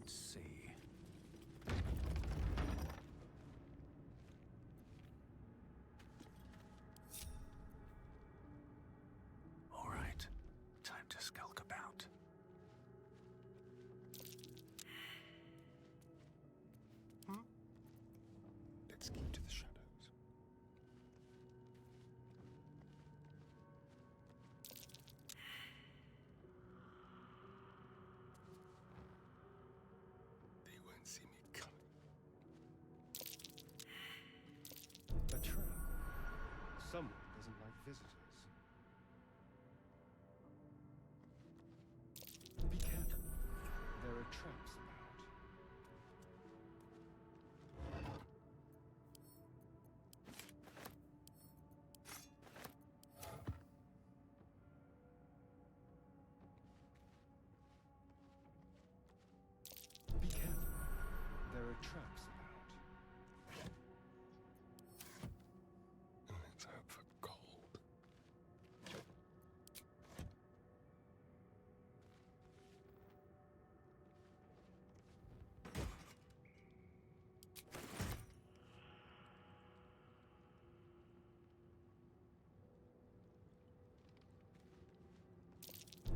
Let's see. All right, time to skulk about. Let's keep to the shadows. They won't see me coming. A trap. Someone doesn't like visitors. Be careful. There are traps about. Be careful. There are traps about. Let's hope for gold.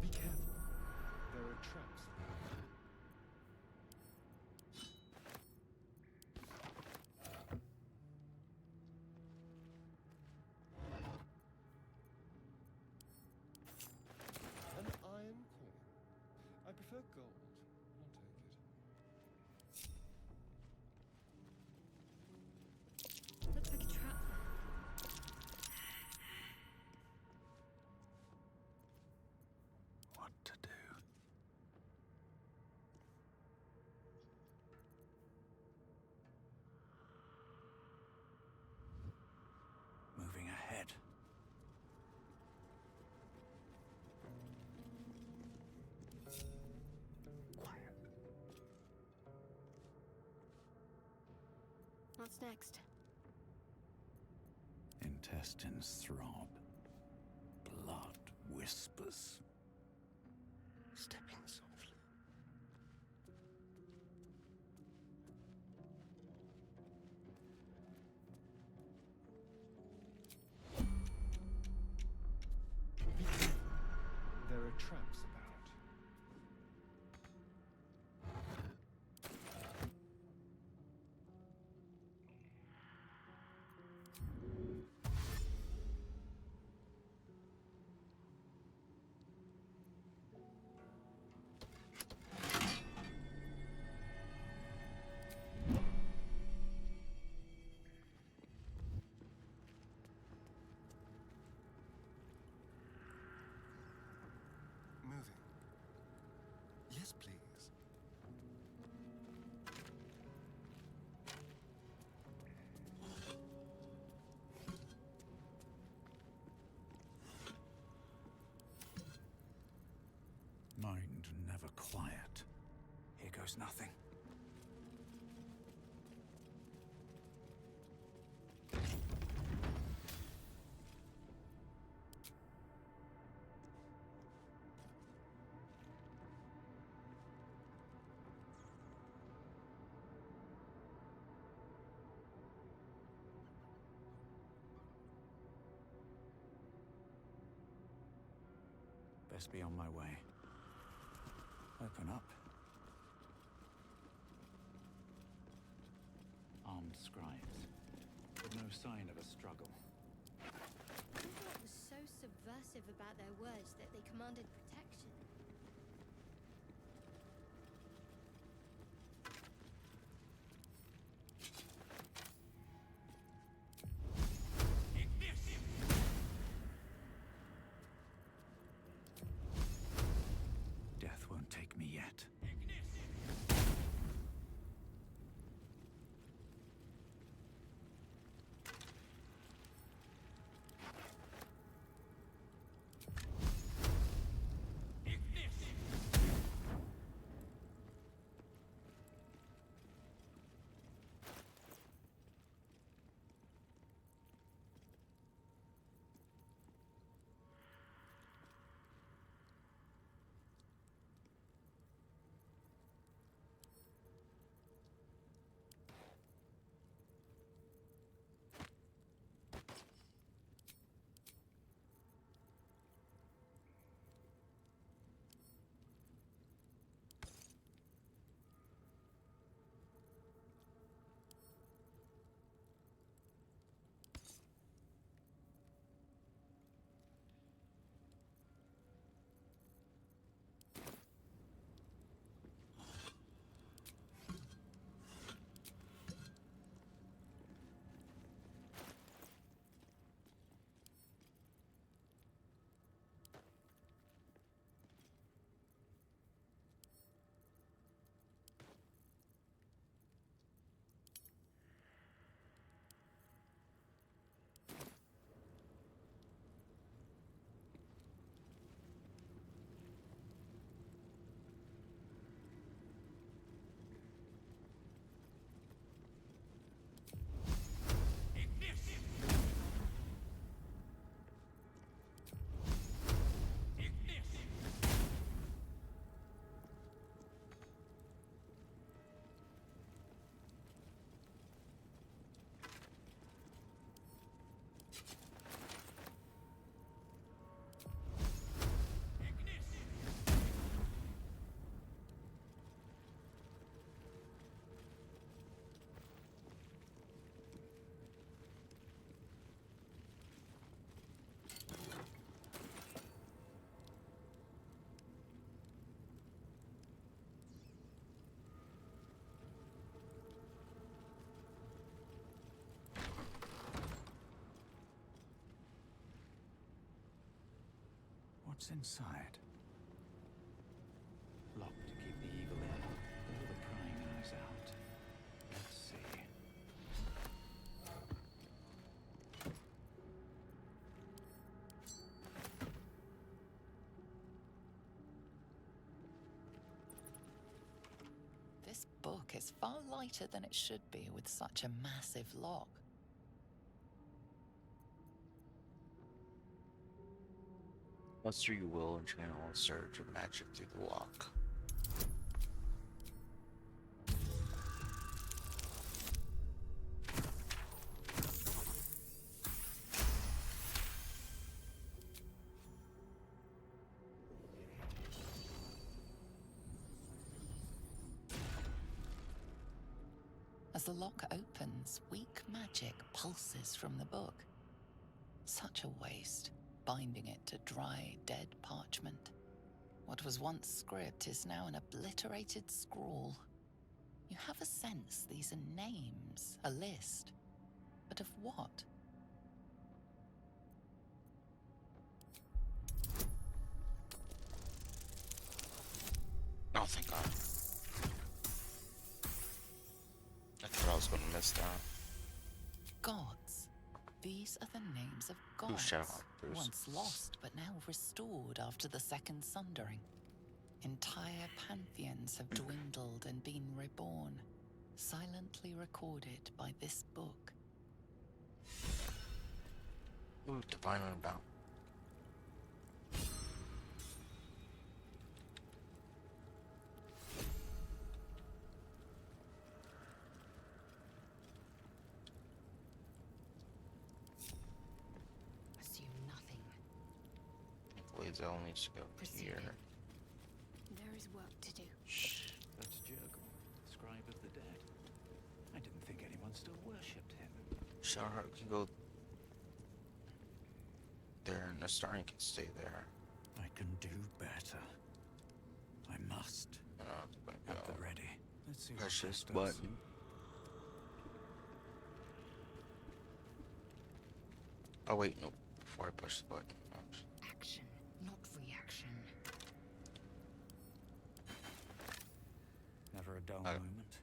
Be careful. There are traps about. An iron coin. I prefer gold. I'll take it. Looks like a trap there. What to do? Moving ahead. Quiet. What's next? Intestines throb. Blood whispers. Stepping softly. Be careful. There are traps about. Moving. Yes, please. Mind never quiet. Here goes nothing. Best be on my way. Open up. Armed scribes. But no sign of a struggle. I wonder what was so subversive about their words that they commanded protection. Death won't take me yet. What's inside? Locked to keep the evil in, all the prying eyes out. Let's see. This book is far lighter than it should be with such a massive lock. Muster your will and channel a surge of magic through the lock. As the lock opens, weak magic pulses from the book. Such a waste, binding it to dry, dead parchment. What was once script is now an obliterated scrawl. You have a sense these are names, a list. But of what? Oh, thank God. I thought I was gonna miss that. Gods. These are the names of gods, shut up, Bruce. once lost but now restored after the Second Sundering. Entire pantheons have dwindled and been reborn, silently recorded by this book. Ooh, divine unbound. Assume nothing. Blades all needs to go Proceed. here. There is work to do. Shh. That's Jurgle, scribe of the dead. I didn't think anyone still worshipped him. Shahar can go there, and Astarion can stay there. I can do better. I must. At the ready. Let's see what Precious this does. button. Oh wait, no. Before I push the button. Oops. Action, not reaction. Never a dull Okay. moment.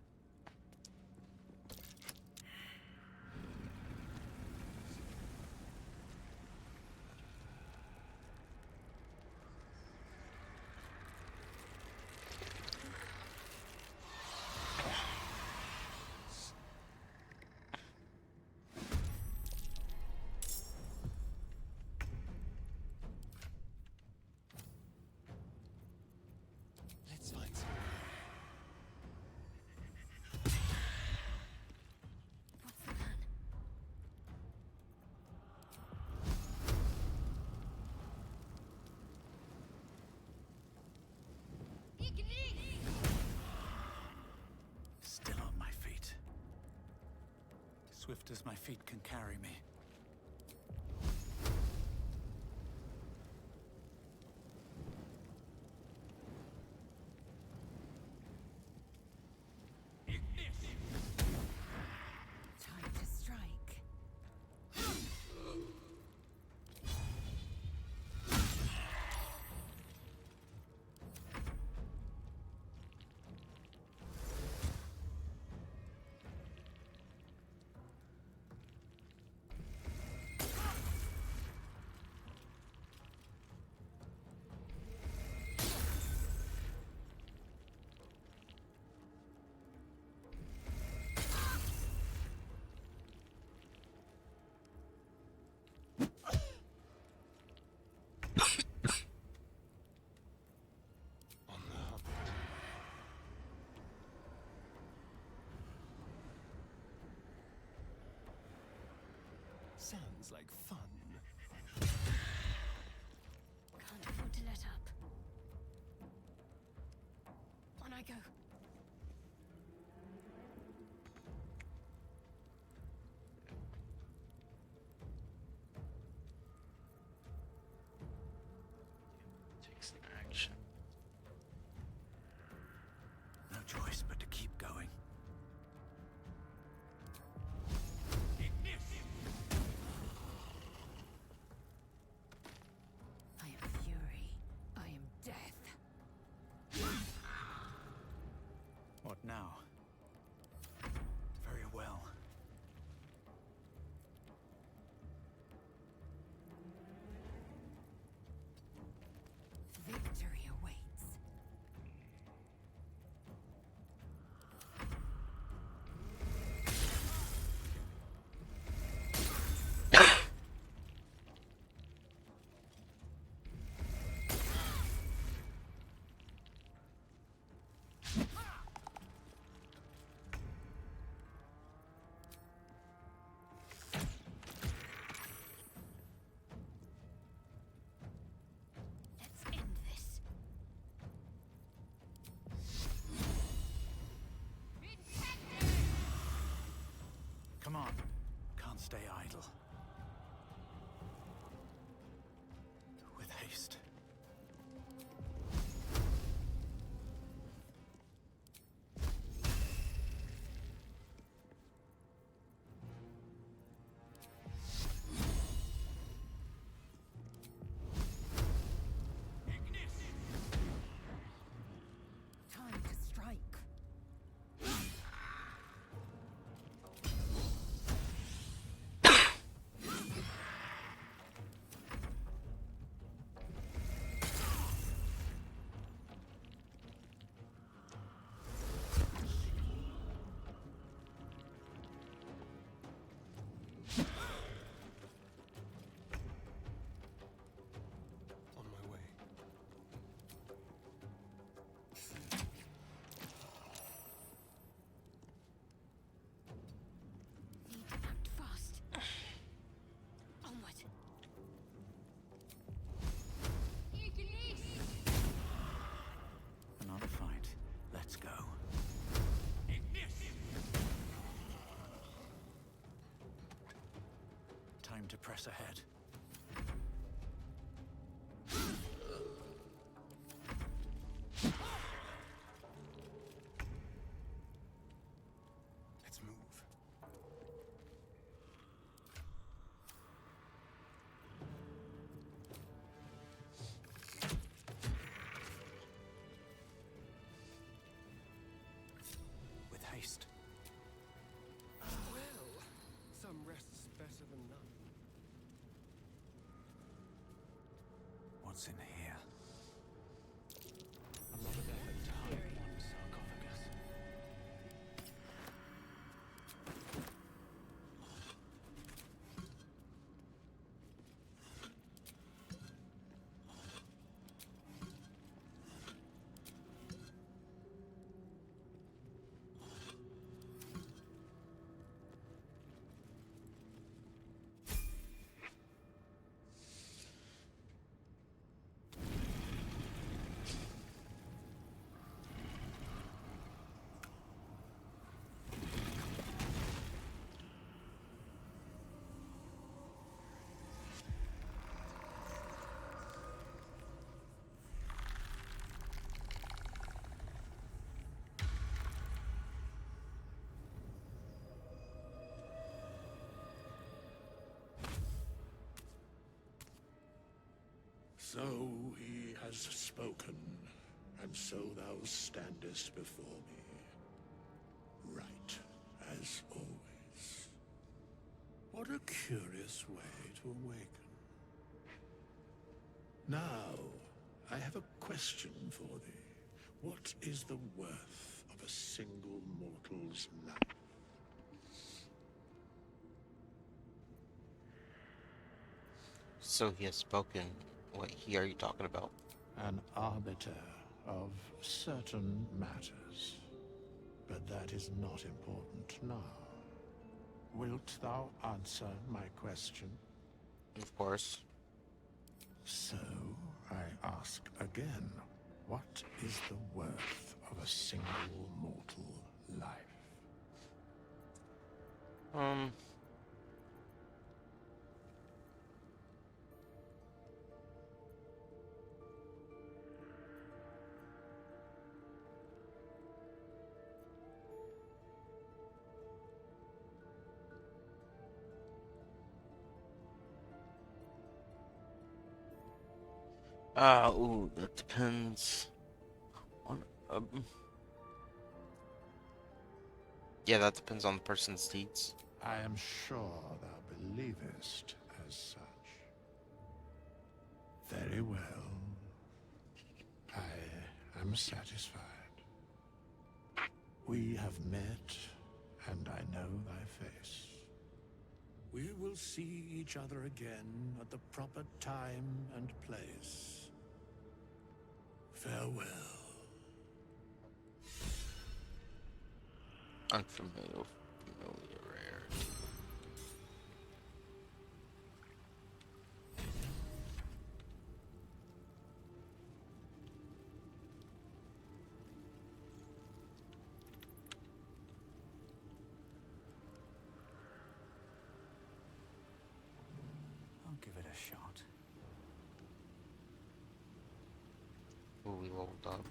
Let's find some. What's the plan? Still on my feet. Swift as my feet can carry me. Time to strike. sounds like fun. Can't afford to let up. On I go. Takes the action. No choice but to keep going. I am fury. I am death. What now? Very well. Victory awaits. Let's end this. Come on. Can't stay idle. With haste. Time to strike. On my way. Need to act fast. Onward. Another fight. Let's go. Time to press ahead. Let's move. With haste. Well, some rest's better than none. What's in here? A lot of effort to hide one sarcophagus. So he has spoken, and so thou standest before me. Right, as always. What a curious way to awaken. Now, I have a question for thee. What is the worth of a single mortal's life? So he has spoken. What he are you talking about? An arbiter of certain matters. But that is not important now. Wilt thou answer my question? Of course. So, I ask again, what is the worth of a single mortal life? Um, ooh, that depends on, yeah, that depends on the person's needs. I am sure thou believest as such. Very well. I am satisfied. We have met, and I know thy face. We will see each other again at the proper time and place. Farewell. Unfamiliar, familiar, rare. I'll give it a shot. Ooh, we leveled up.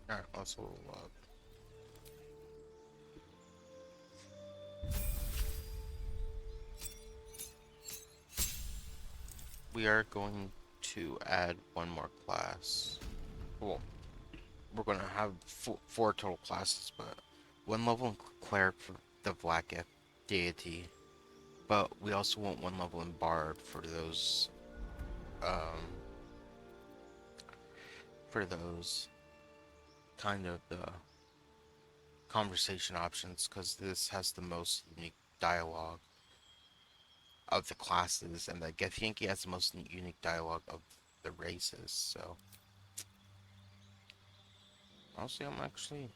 Alright, let's level up. We are going to add one more class. Well, we're going to have four total classes, but one level in Cleric for the Black Deity. But we also want one level in Bard um, for those kind of the conversation options, because this has the most unique dialogue of the classes, and the Githyanki has the most unique dialogue of the races, so honestly, I'm actually,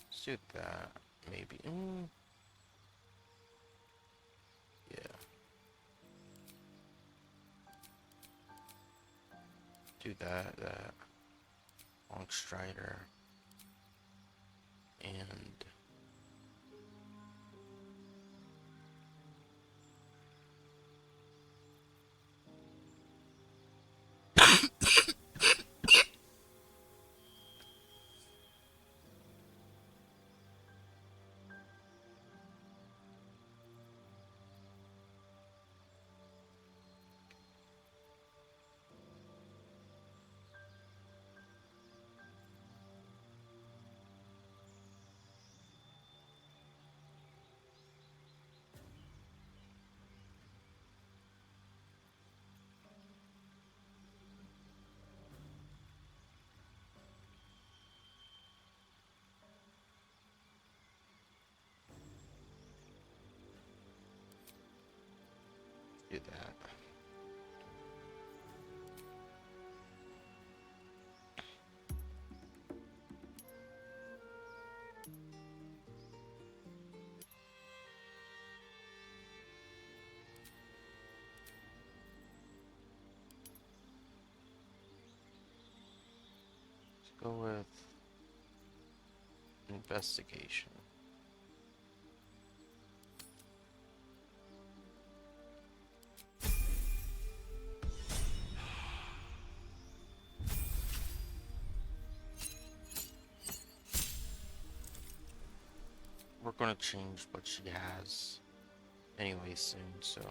let's do that, maybe, yeah, do that, Long Strider, and Go with investigation. We're gonna change what she has anyway soon, so.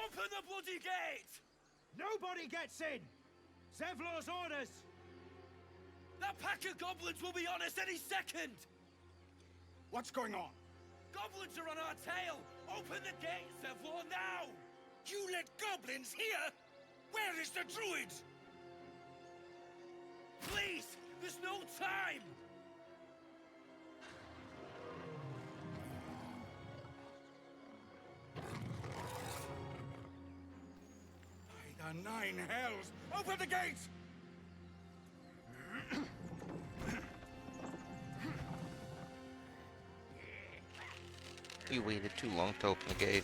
Open the bloody gate! Nobody gets in! Zevlor's orders! That pack of goblins will be on us any second! What's going on? Goblins are on our tail! Open the gate, Zevlor, now! You let goblins here? Where is the druid? Please! There's no time! By the nine hells! Open the gates! We waited too long to open the gate.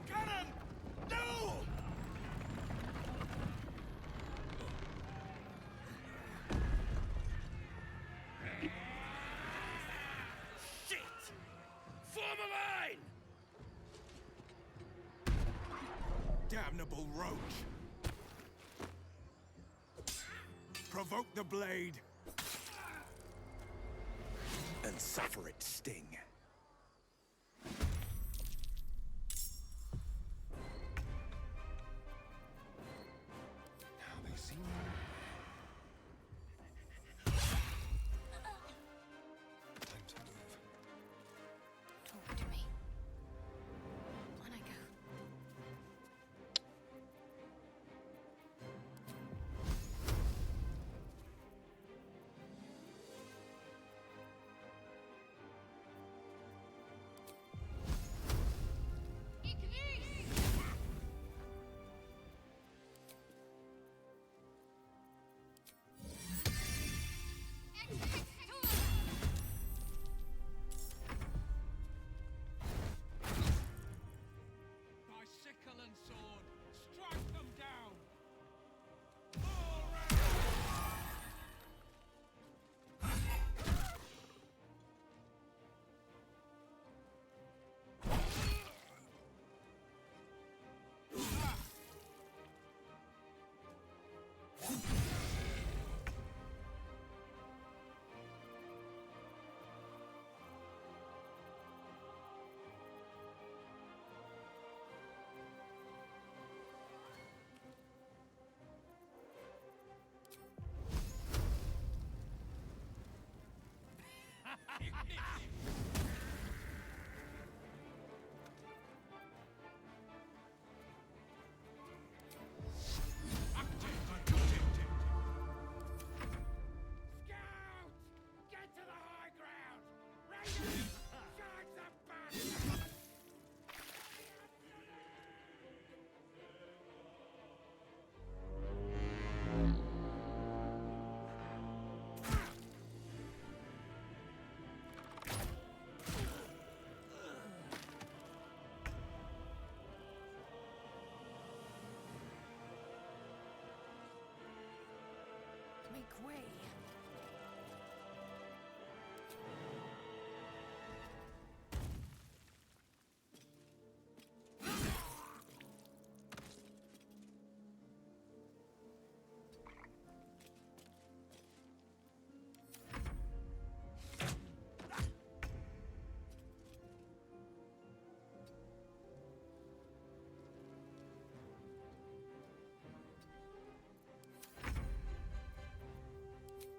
Cannon! No! Shit! Form a line! Damnable roach! Provoke the blade! And suffer its sting. Now they see me. Time to move. Talk to me. On I go. Make way.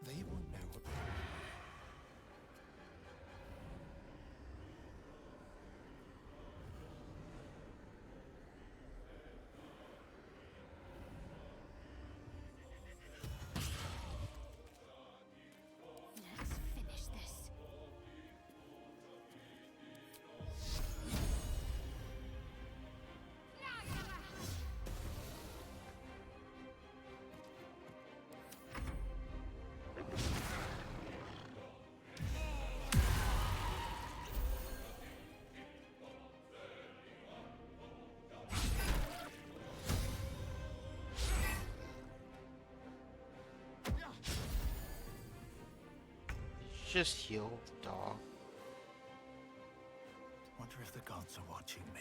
They won't know what. Let's finish this. Just heal the dog. Wonder if the gods are watching me.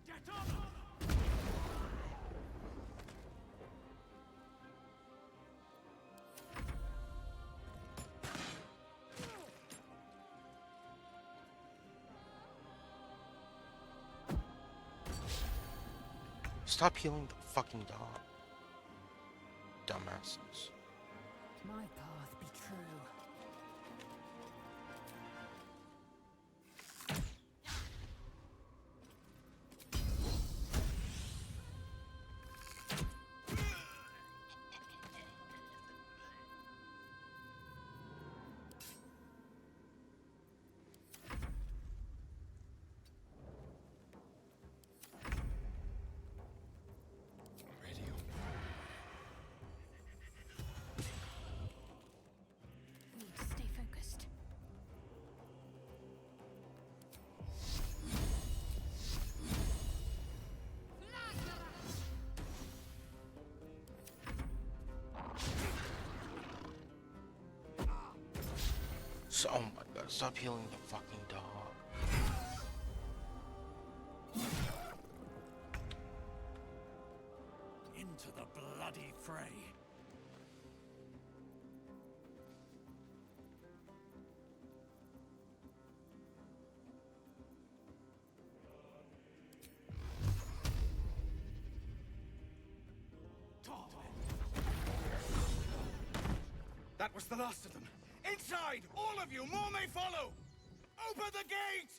Get up! Stop healing the fucking dog. Dumbasses. My path be true. Need to stay focused. So, oh my god, stop healing the fucking dog. Into the bloody fray. That was the last of them. Inside! All of you! More may follow! Open the gate!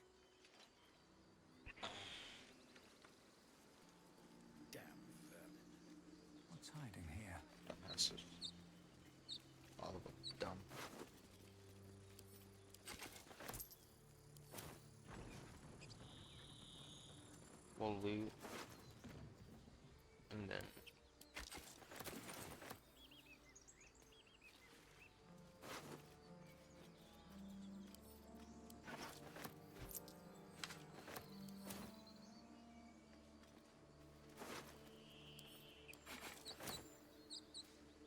Damn vermin. What's hiding here? Dumbasses. All of them dumb. We'll loot. And then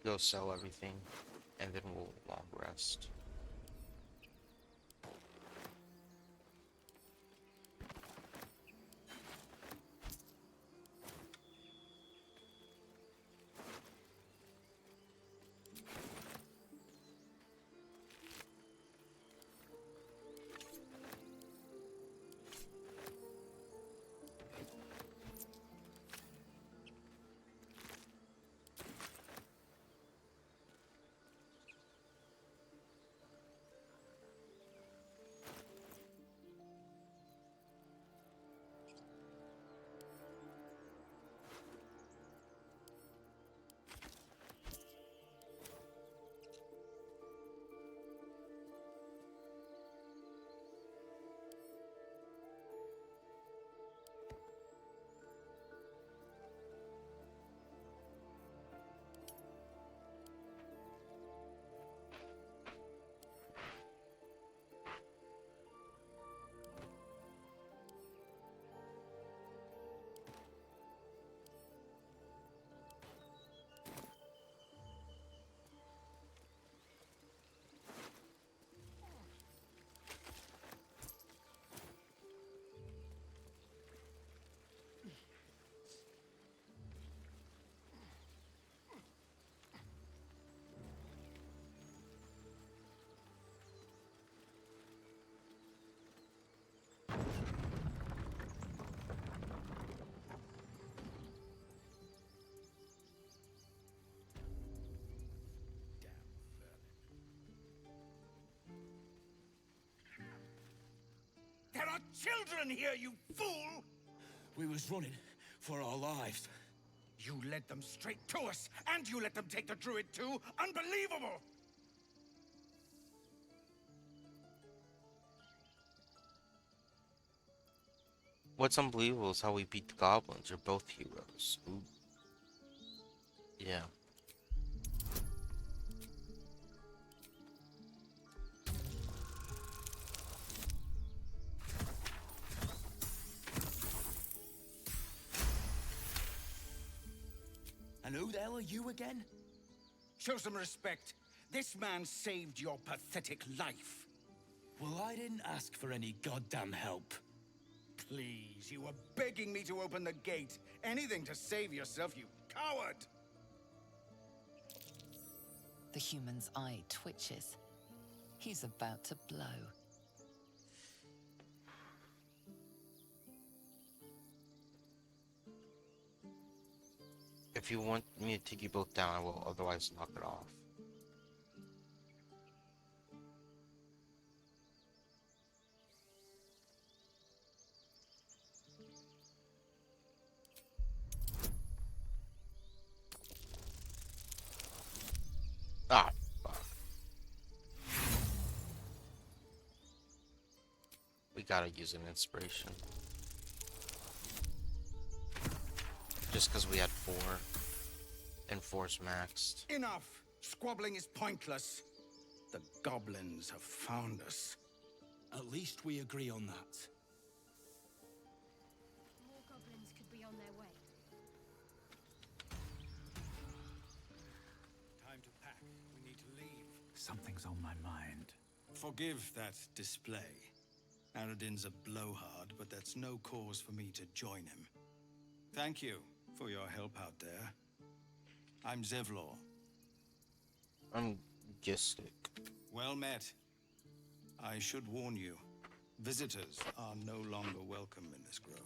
go sell everything, and then we'll long rest. children here, you fool! We was running for our lives. You led them straight to us, and you let them take the druid too? Unbelievable! What's unbelievable is how we beat the goblins. You're both heroes. Ooh. Yeah. And who the hell are you again? Show some respect. This man saved your pathetic life. Well, I didn't ask for any goddamn help. Please, you were begging me to open the gate. Anything to save yourself, you coward! The human's eye twitches. He's about to blow. If you want me to take you both down, I will. Otherwise, knock it off. Ah, fuck. We gotta use an inspiration. Just because we had 4 and 4's maxed. Enough! Squabbling is pointless. The goblins have found us. At least we agree on that. More goblins could be on their way. Time to pack. We need to leave. Something's on my mind. Forgive that display. Aradin's a blowhard, but that's no cause for me to join him. Thank you for your help out there. I'm Zevlor. I'm Gistic. Well met. I should warn you, visitors are no longer welcome in this grove.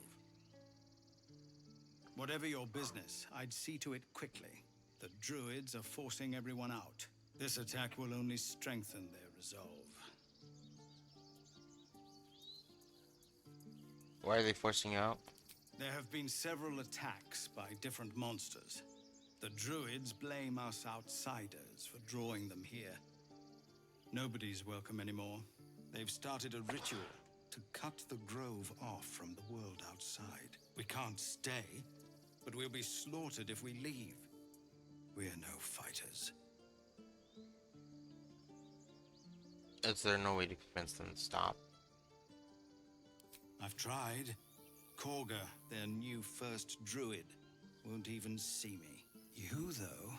Whatever your business, I'd see to it quickly. The druids are forcing everyone out. This attack will only strengthen their resolve. Why are they forcing you out? There have been several attacks by different monsters. The druids blame us outsiders for drawing them here. Nobody's welcome anymore. They've started a ritual to cut the grove off from the world outside. We can't stay, but we'll be slaughtered if we leave. We're no fighters. Is there no way to convince them to stop? I've tried. Korga, their new first druid, won't even see me. You, though?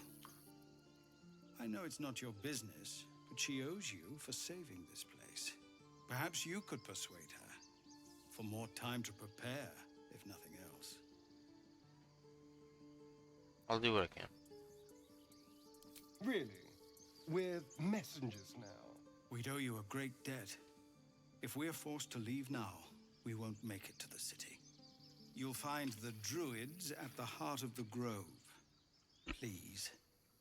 I know it's not your business, but she owes you for saving this place. Perhaps you could persuade her. For more time to prepare, if nothing else. I'll do what I can. Really? We're messengers now. We'd owe you a great debt. If we're forced to leave now, we won't make it to the city. You'll find the druids at the heart of the grove. Please,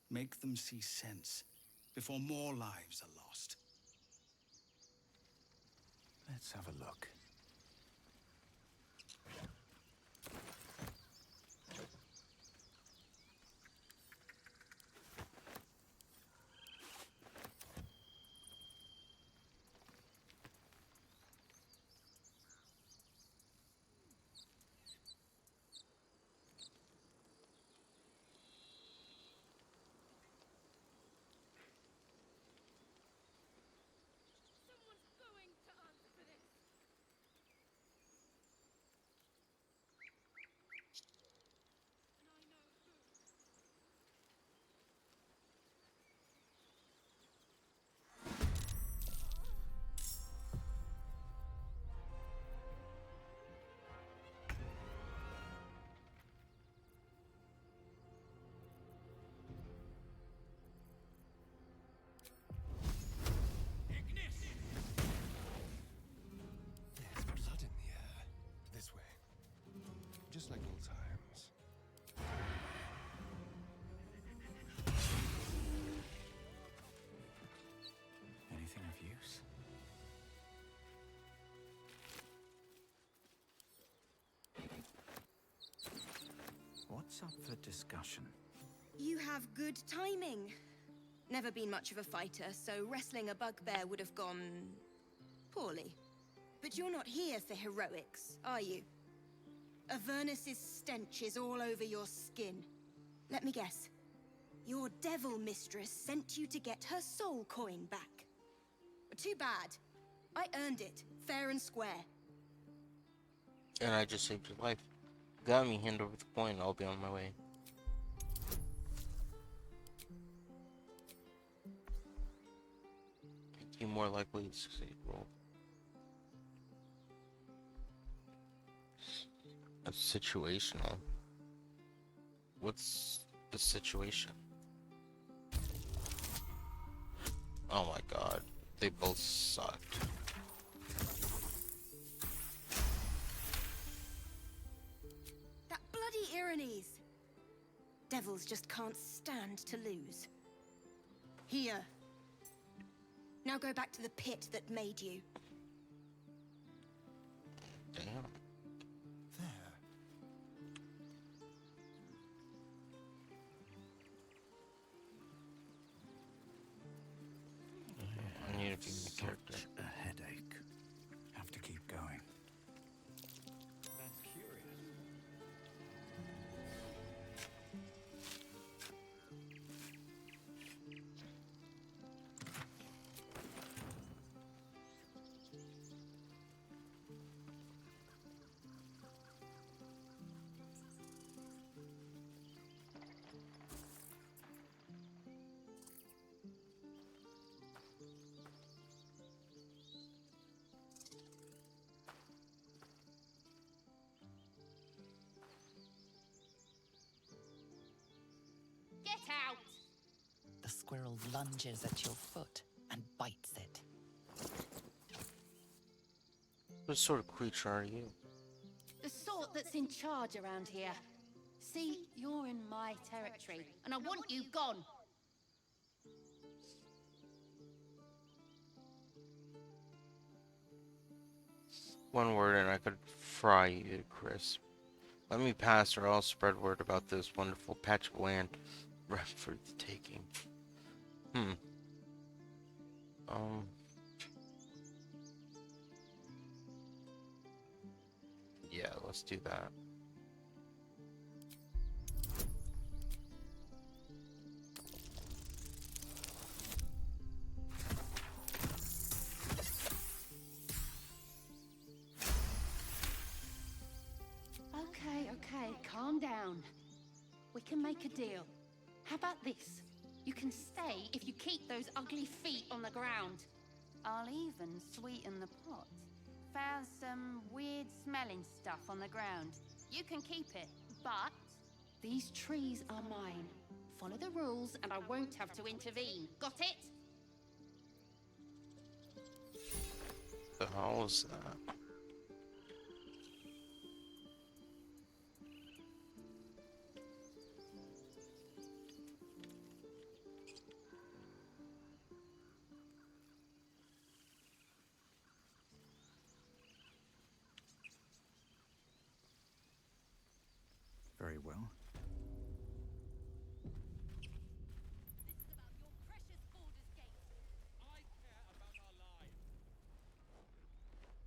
make them see sense before more lives are lost. Let's have a look. Someone's going to answer for this. up for discussion. You have good timing. Never been much of a fighter, so wrestling a bugbear would have gone poorly. But you're not here for heroics, are you? Avernus's stench is all over your skin. Let me guess. Your devil mistress sent you to get her soul coin back. Too bad. I earned it, fair and square. And I just saved your life. Got me, hand over the coin, I'll be on my way. You more likely to succeed. Roll. A situational. What's the situation? Oh my god, they both sucked. That bloody Irenes! Devils just can't stand to lose. Here. Now go back to the pit that made you. Damn. There. I need to be the character. Such a headache. Have to keep going. That's curious. Get out! The squirrel lunges at your foot and bites it. What sort of creature are you? The sort that's in charge around here. See, you're in my territory, and I want you gone. One word and I could fry you to crisp. Let me pass or I'll spread word about this wonderful patch of land ripe for the taking. Yeah, let's do that. Okay, calm down. We can make a deal. How about this? You can stay if you keep those ugly feet on the ground. I'll even sweeten the pot. Found some weird smelling stuff on the ground. You can keep it, but these trees are mine. Follow the rules and I won't have to intervene. Got it? The hell is that? Very well. This is about your precious Baldur's Gate. I care about our lives.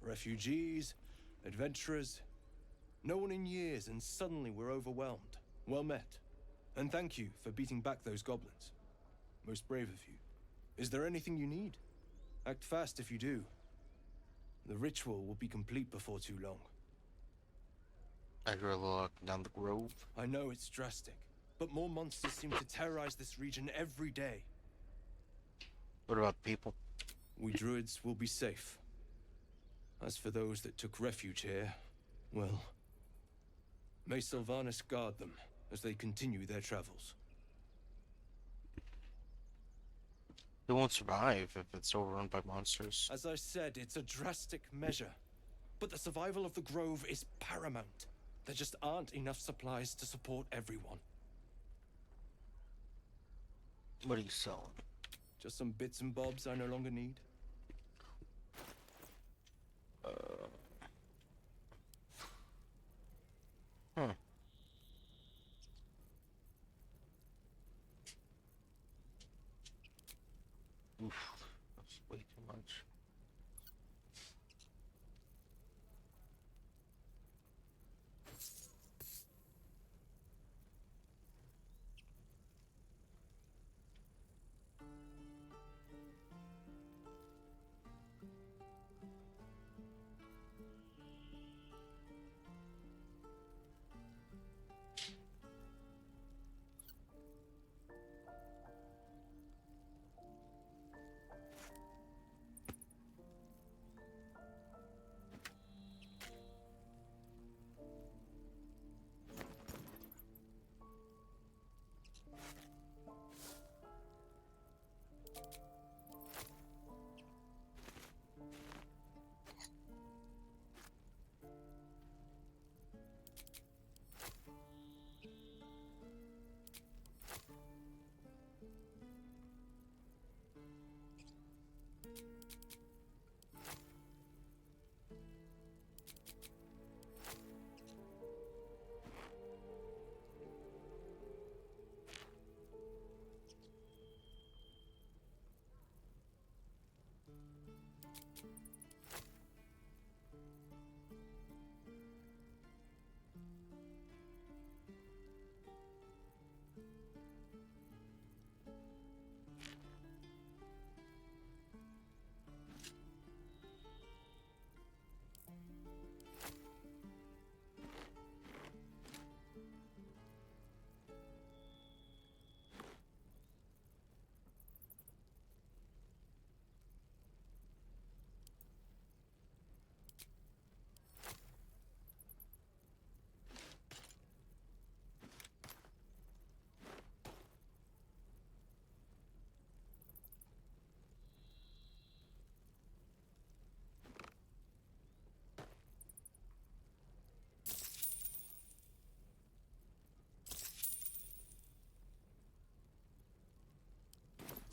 Refugees, adventurers, no one in years, and suddenly we're overwhelmed. Well met. And thank you for beating back those goblins. Most brave of you. Is there anything you need? Act fast if you do. The ritual will be complete before too long. I hear a look down the grove. I know it's drastic, but more monsters seem to terrorize this region every day. What about people? We druids will be safe. As for those that took refuge here, well, may Sylvanas guard them as they continue their travels. They won't survive if it's overrun by monsters. As I said, it's a drastic measure, but the survival of the grove is paramount. There just aren't enough supplies to support everyone. What are you selling? Just some bits and bobs I no longer need. Oof, that's way too much.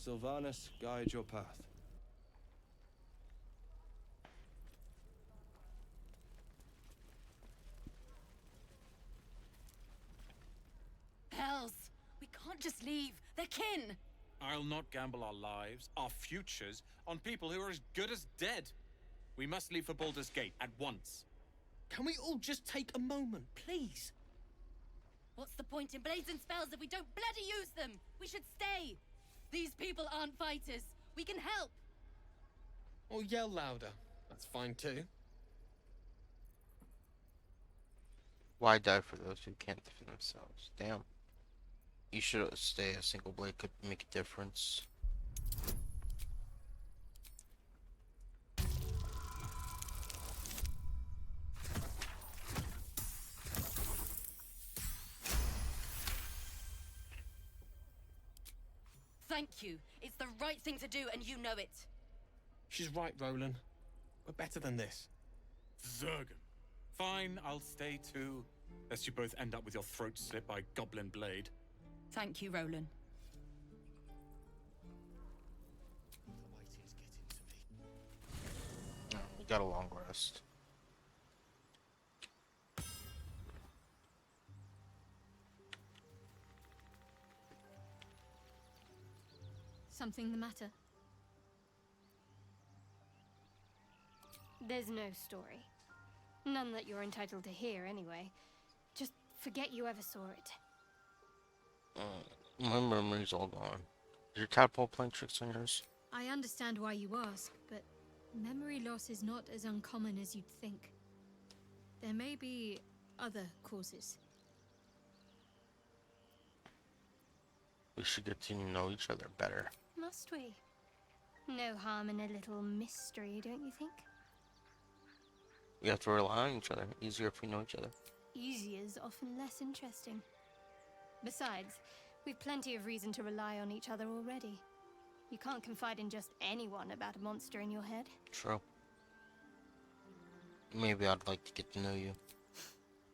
Sylvanas, guide your path. Hells! We can't just leave. They're kin! I'll not gamble our lives, our futures, on people who are as good as dead. We must leave for Baldur's Gate at once. Can we all just take a moment, please? What's the point in blazing spells if we don't bloody use them? We should stay! These people aren't fighters. We can help! Or yell louder. That's fine too. Why die for those who can't defend themselves? Damn. You should stay. A single blade could make a difference. Thank you. It's the right thing to do, and you know it. She's right, Roland. We're better than this. Zergan. Fine, I'll stay too. Lest you both end up with your throat slit by Goblin Blade. Thank you, Roland. Oh, we got a long rest. Something the matter? There's no story. None that you're entitled to hear, anyway. Just forget you ever saw it. My memory's all gone. Is your tadpole playing tricks on yours? I understand why you ask, but memory loss is not as uncommon as you'd think. There may be other causes. We should get to know each other better. Must we? No harm in a little mystery, don't you think? We have to rely on each other. Easier if we know each other. Easier's often less interesting. Besides, we've plenty of reason to rely on each other already. You can't confide in just anyone about a monster in your head. True. Maybe I'd like to get to know you.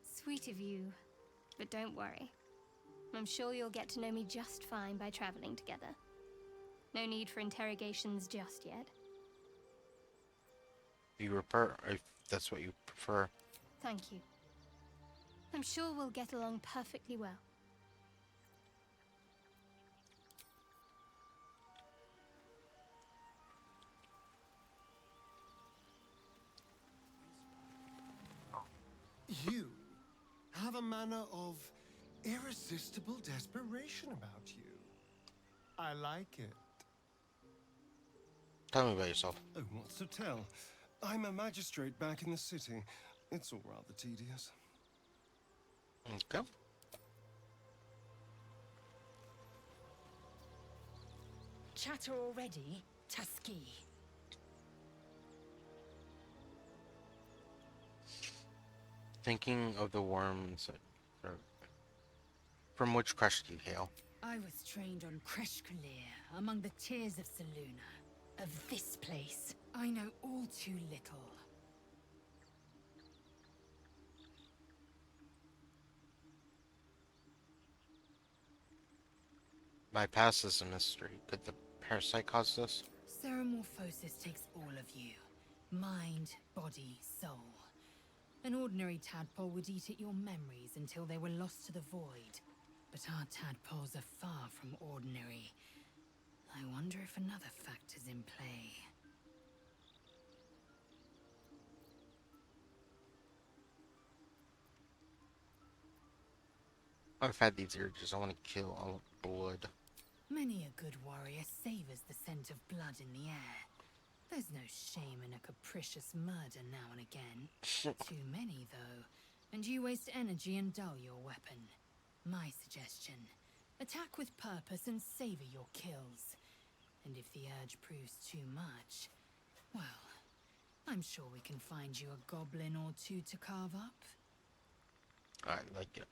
Sweet of you. But don't worry. I'm sure you'll get to know me just fine by traveling together. No need for interrogations just yet. If that's what you prefer. Thank you. I'm sure we'll get along perfectly well. You have a manner of irresistible desperation about you. I like it. Tell me about yourself. Oh, what's to tell? I'm a magistrate back in the city. It's all rather tedious. Okay. Chatter already, Tuskegee. Thinking of the worms from which crest do you hail? I was trained on Kreshkalir, among the tears of Selûne. Of this place, I know all too little. My past is a mystery. Could the parasite cause this? Ceramorphosis takes all of you. Mind, body, soul. An ordinary tadpole would eat at your memories until they were lost to the void. But our tadpoles are far from ordinary. I wonder if another factor's in play. I've had these urges. I want to kill. I want blood. Many a good warrior savors the scent of blood in the air. There's no shame in a capricious murder now and again. Too many, though, and you waste energy and dull your weapon. My suggestion, attack with purpose and savor your kills. And if the urge proves too much, well, I'm sure we can find you a goblin or two to carve up. I like it.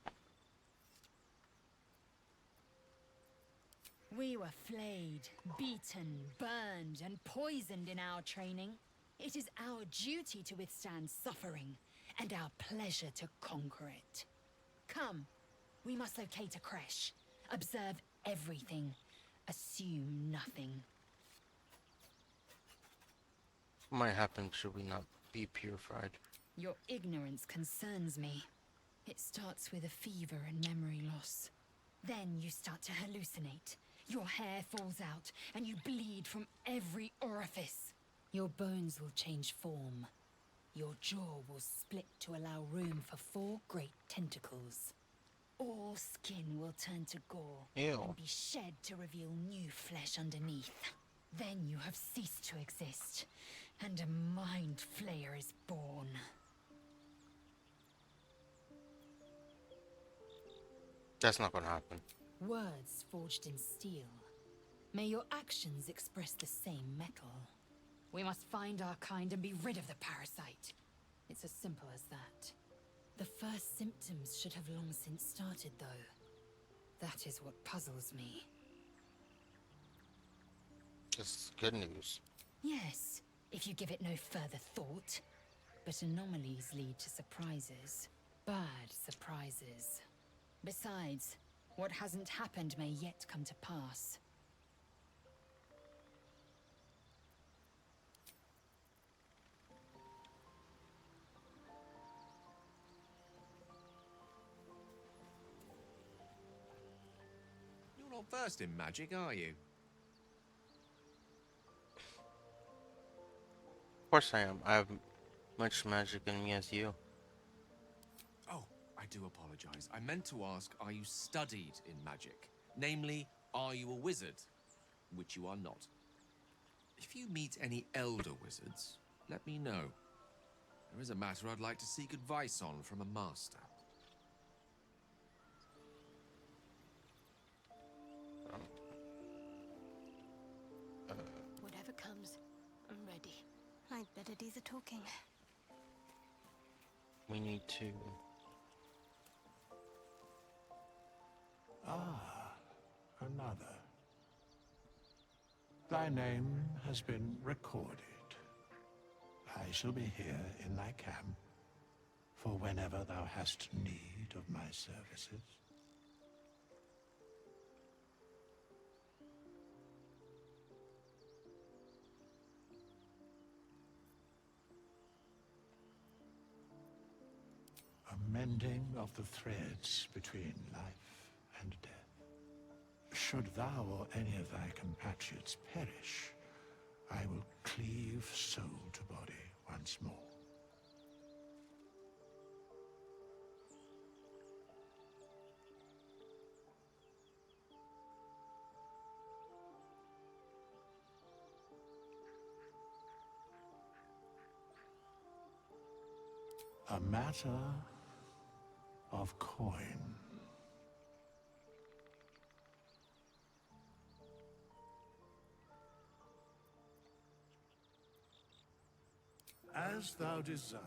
We were flayed, beaten, burned, and poisoned in our training. It is our duty to withstand suffering, and our pleasure to conquer it. Come, we must locate a creche. Observe everything. Assume nothing. What might happen should we not be purified? Your ignorance concerns me. It starts with a fever and memory loss. Then you start to hallucinate. Your hair falls out, and you bleed from every orifice. Your bones will change form. Your jaw will split to allow room for 4 great tentacles. All skin will turn to gore and be shed to reveal new flesh underneath. Then you have ceased to exist, and a mind flayer is born. That's not gonna happen. Words forged in steel. May your actions express the same metal. We must find our kind and be rid of the parasite. It's as simple as that. The first symptoms should have long since started, though. That is what puzzles me. This is good news. Yes, if you give it no further thought. But anomalies lead to surprises. Bad surprises. Besides, what hasn't happened may yet come to pass. You're not versed in magic, are you? Of course I am. I have much magic in me as you. Oh, I do apologize. I meant to ask, are you studied in magic? Namely, are you a wizard? Which you are not. If you meet any elder wizards, let me know. There is a matter I'd like to seek advice on from a master. Whatever comes, I'm ready. I'd better do the talking. We need to... Ah, another. Thy name has been recorded. I shall be here in thy camp for whenever thou hast need of my services. A mending of the threads between life and death. Should thou or any of thy compatriots perish, I will cleave soul to body once more. A matter of coin. As thou desire.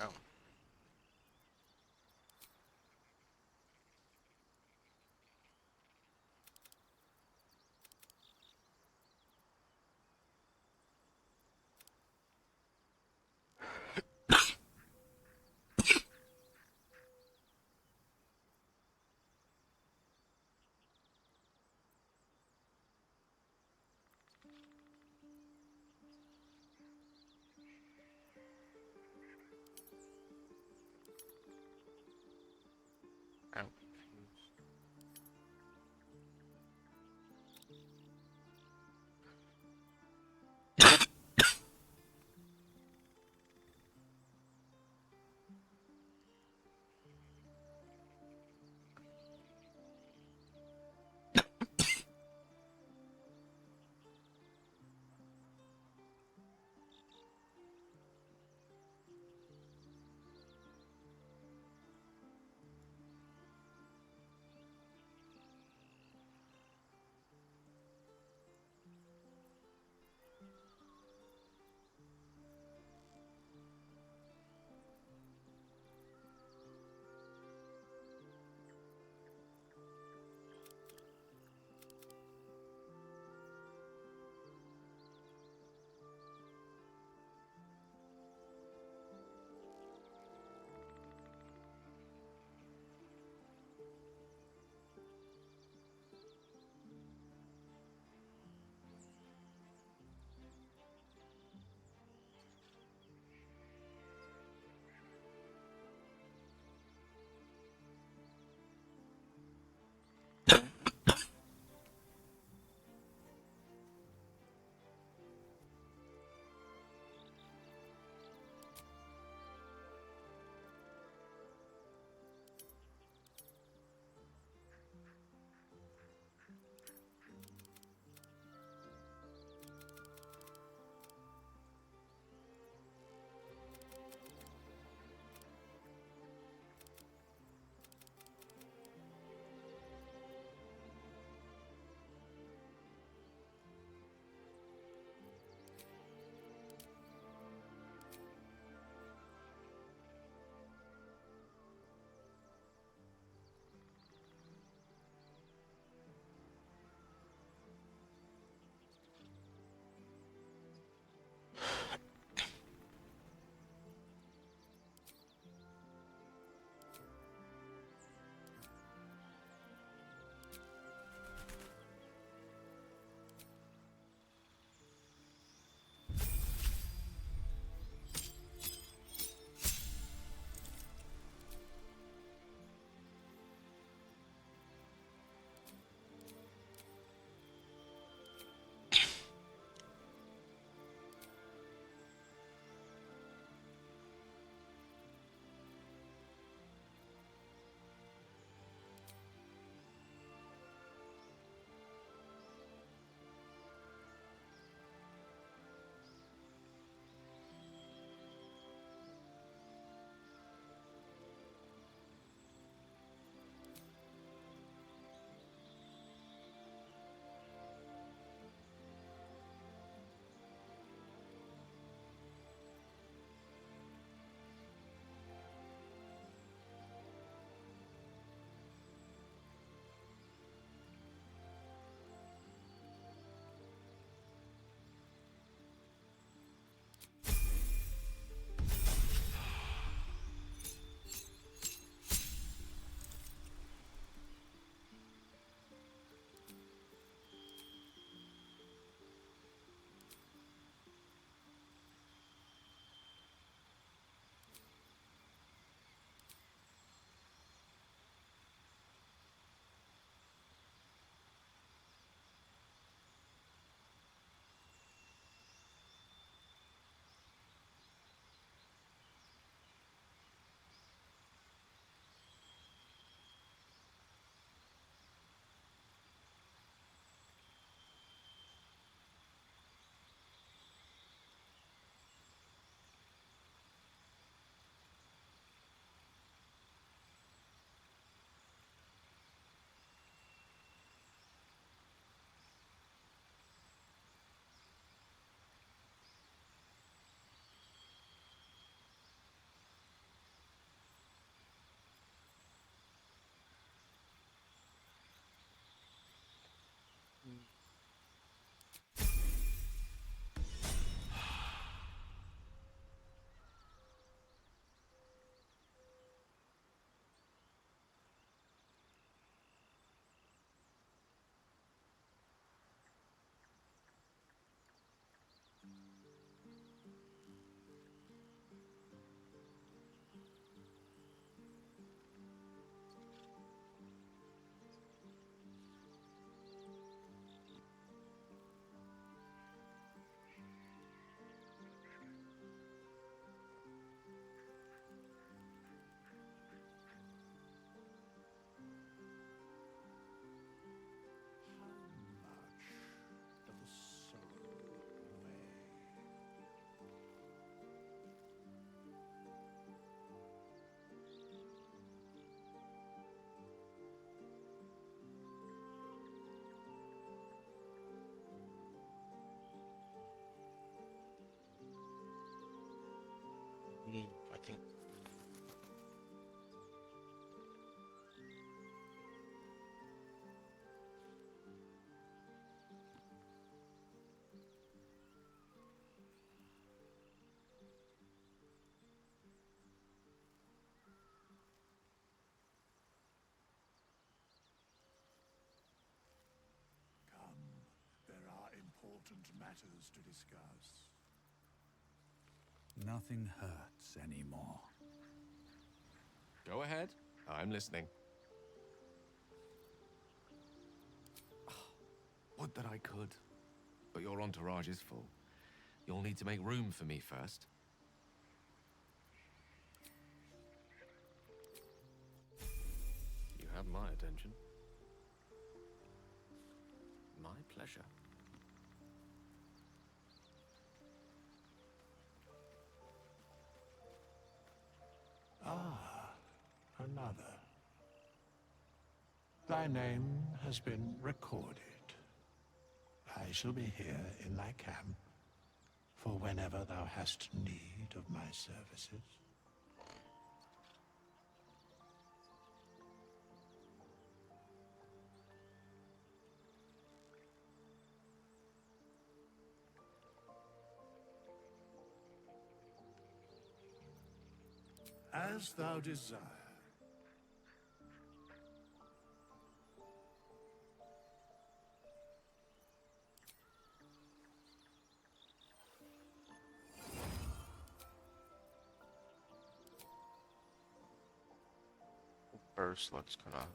Oh. I think. Come, there are important matters to discuss. Nothing hurts anymore. Go ahead. I'm listening. Would that I could. But your entourage is full. You'll need to make room for me first. You have my attention. My pleasure. Ah, another. Thy name has been recorded. I shall be here in thy camp for whenever thou hast need of my services. As thou desire. First, let's kind of.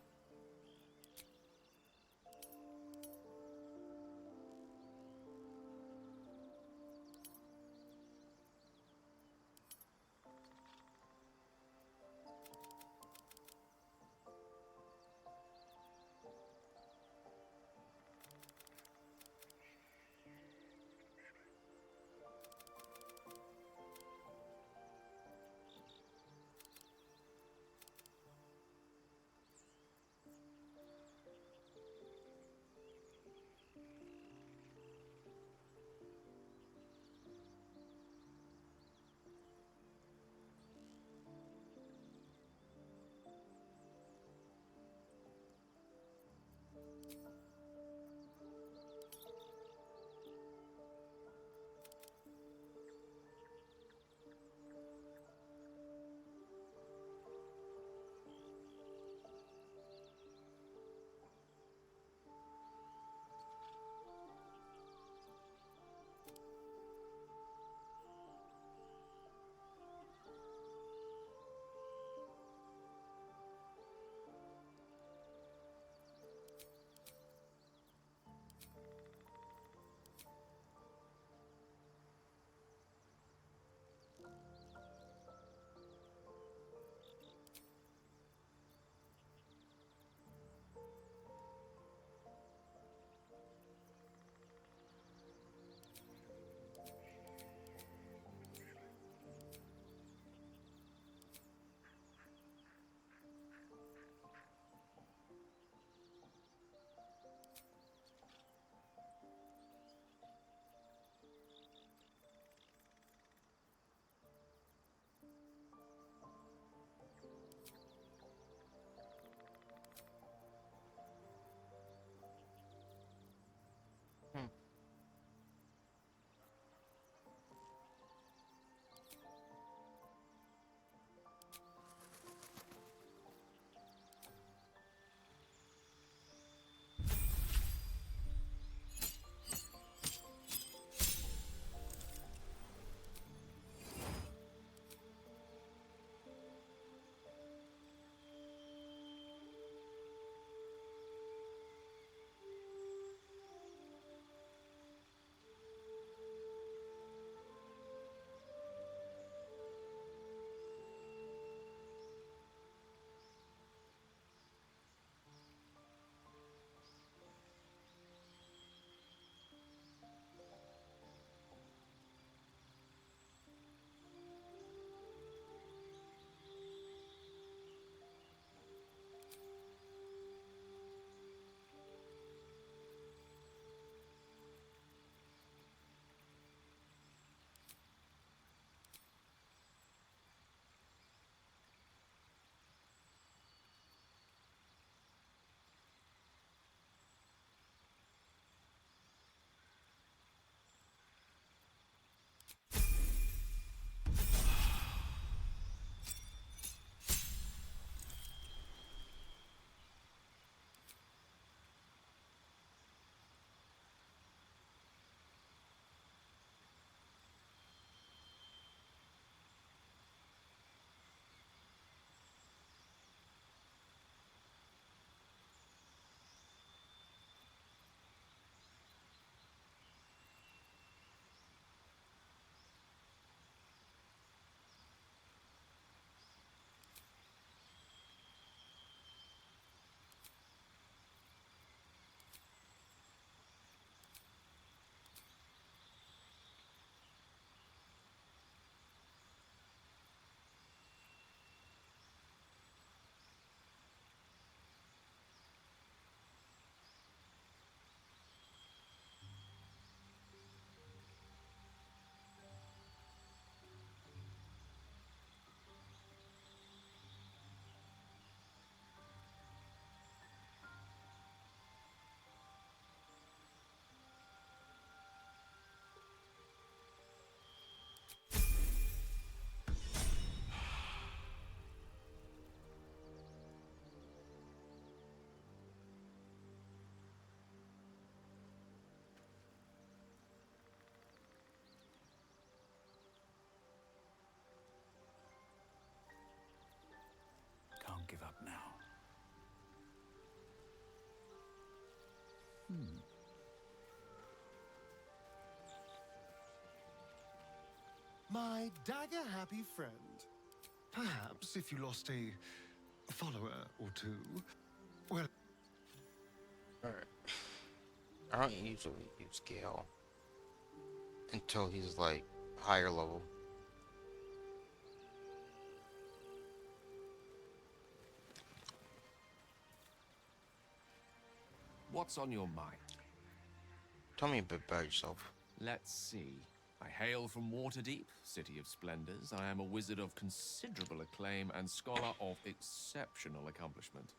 my dagger-happy friend. Perhaps if you lost a follower or two, well... Alright. I don't usually use Gale until he's like higher level. What's on your mind? Tell me a bit about yourself. Let's see. I hail from Waterdeep, City of Splendors. I am a wizard of considerable acclaim and scholar of exceptional accomplishment.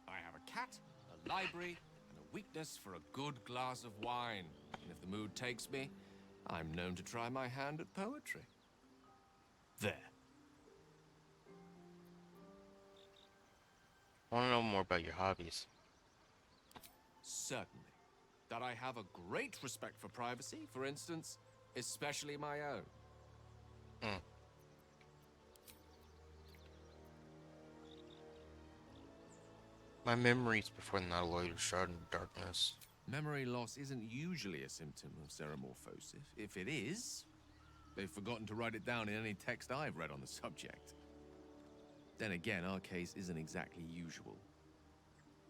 I have a cat, a library, and a weakness for a good glass of wine. And if the mood takes me, I'm known to try my hand at poetry. There. I want to know more about your hobbies. Certainly. That I have a great respect for privacy, for instance, especially my own. My memories before the Nautiloid are shrouded in darkness. Memory loss isn't usually a symptom of ceramorphosis. If it is, they've forgotten to write it down in any text I've read on the subject. Then again, our case isn't exactly usual.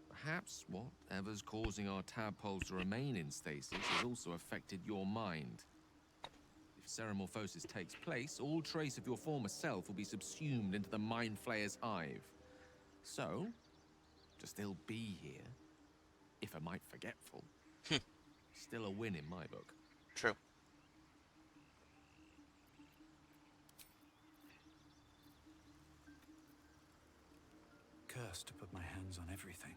Perhaps whatever's causing our tadpoles to remain in stasis has also affected your mind. If ceramorphosis takes place, all trace of your former self will be subsumed into the Mind Flayer's hive. So, to still be here, if a mite forgetful, still a win in my book. True. Cursed to put my hands on everything.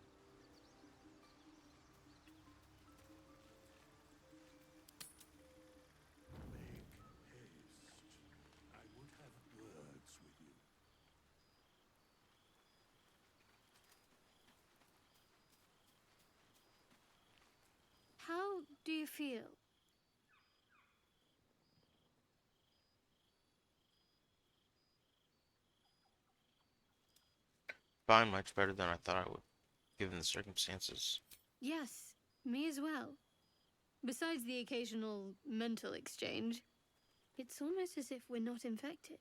How do you feel? Fine, much better than I thought I would, given the circumstances. Yes, me as well. Besides the occasional mental exchange, it's almost as if we're not infected.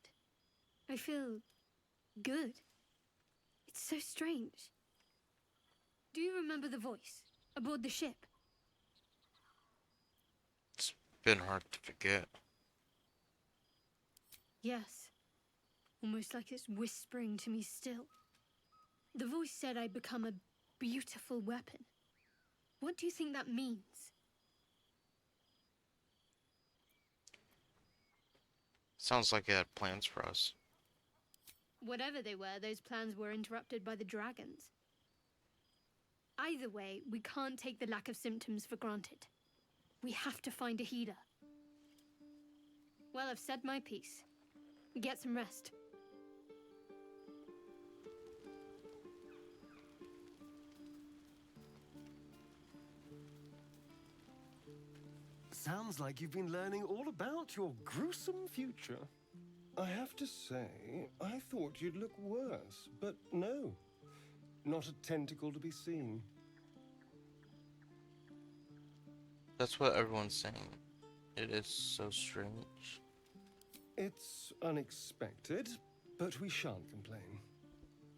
I feel good. It's so strange. Do you remember the voice aboard the ship? It's been hard to forget. Yes. Almost like it's whispering to me still. The voice said I'd become a beautiful weapon. What do you think that means? Sounds like it had plans for us. Whatever they were, those plans were interrupted by the dragons. Either way, we can't take the lack of symptoms for granted. We have to find a healer. Well, I've said my piece. Get some rest. Sounds like you've been learning all about your gruesome future. I have to say, I thought you'd look worse, but no. Not a tentacle to be seen. That's what everyone's saying. It is so strange. It's unexpected, but we shan't complain.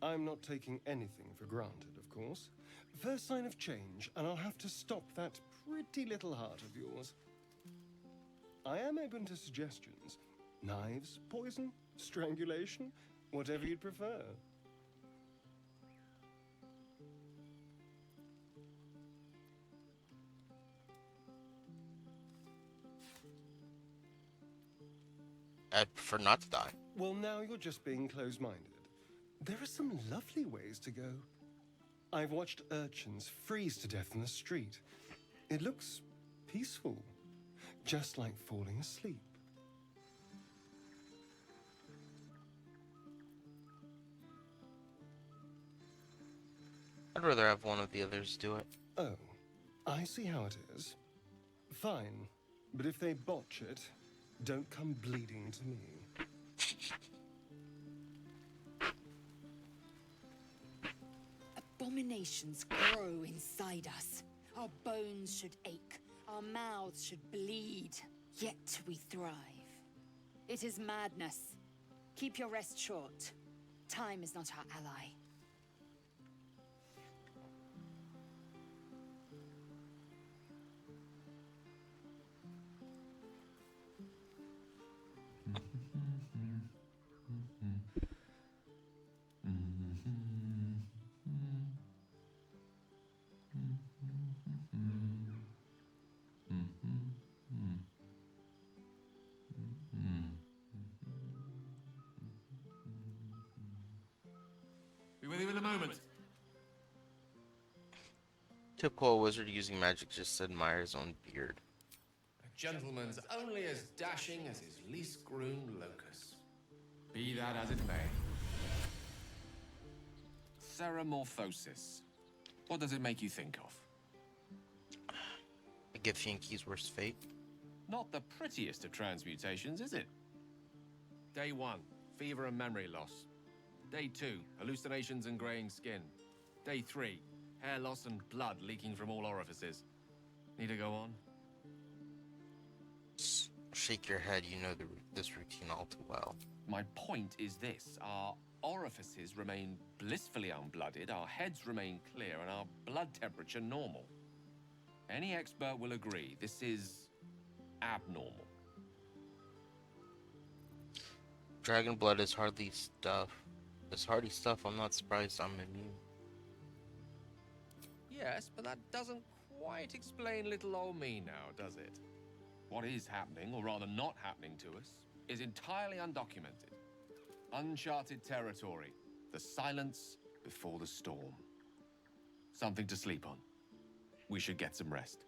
I'm not taking anything for granted, of course. First sign of change, and I'll have to stop that pretty little heart of yours. I am open to suggestions. Knives, poison, strangulation, whatever you'd prefer. I'd prefer not to die. Well, now you're just being close-minded. There are some lovely ways to go. I've watched urchins freeze to death in the street. It looks peaceful, just like falling asleep. I'd rather have one of the others do it. Oh, I see how it is. Fine, but if they botch it, don't come bleeding to me. Abominations grow inside us. Our bones should ache. Our mouths should bleed. Yet we thrive. It is madness. Keep your rest short. Time is not our ally. Be with you in a moment. Typical wizard using magic just admire his own beard. A gentleman's only as dashing as his least groomed locus. Be that as it may. Ceramorphosis. What does it make you think of? A Githyanki's worst fate. Not the prettiest of transmutations, is it? Day 1, fever and memory loss. Day 2, hallucinations and graying skin. Day 3, hair loss and blood leaking from all orifices. Need to go on? Shake your head, you know this routine all too well. My point is this. Our orifices remain blissfully unblooded, our heads remain clear, and our blood temperature normal. Any expert will agree this is abnormal. Dragon blood is hardly stuff. It's hardy stuff. I'm not surprised I'm immune. Yes, but that doesn't quite explain little old me now, does it? What is happening, or rather not happening to us, is entirely undocumented. Uncharted territory. The silence before the storm. Something to sleep on. We should get some rest.